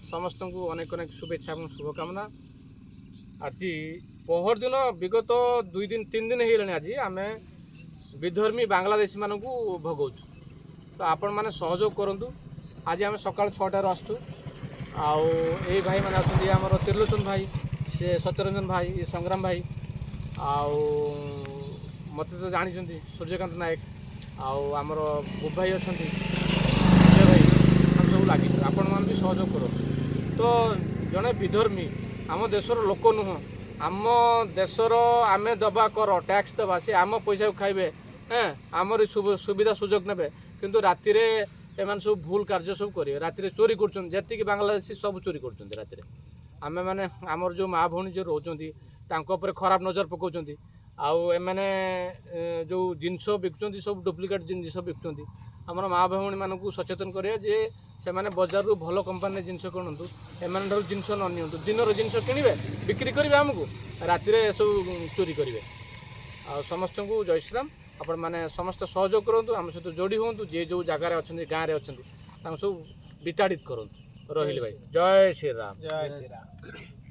समस्त को अनेक अनेक शुभेच्छा और शुभकामना। आज पहर दिन विगत 2 दिन 3 दिन हो आज आम विधर्मी बांग्लादेशी मानू भोगौ तो आपण मैंने सहयोग करूँ। आज आम सका 6टार आसू आउ ये भाई मैंने अच्छे आमर त्रिलोचन भाई से सत्यरंजन भाई ये संग्राम भाई आउ मत तो जानी सूर्यकांत नायक आमर बुब भाई अच्छा भाई हम सब लगे आपण मैंने भी सहयोग करो। तो जड़े विधर्मी आम देशर लोक नुह आम देशर आम दबा कर टैक्स दबा सी आम पैसा खाइबे हाँ आमर सुविधा सुजोग ने किंतु राति एम सब भूल कार्य सब करेंगे राति चोरी कर बांग्लादेशी सब चोरी कर राति आम मैंने आमर जो माँ भौणी जो रोचे खराब नजर पकाउं आने जो जिनस बिकुंट सब डुप्लिकेट जिनस बिकुंट आमर माँ भौणी मान सचेतन करें जे से मैंने बजार रू भल कंपानी जिनस किणु एम जिनस न नि दिन जिनस किणवे बिक्री करेंगे आमको राति सब चोरी करेंगे आ समस्त को जय श्रीराम। आपण मैंने समस्त सहयोग करूँ आम सहित जोड़ी हूँ जे जो जगार अच्छा गाँव में अच्छा सब विताड़ित करूँ रही भाई जय श्रीराम। जय श्रीराम।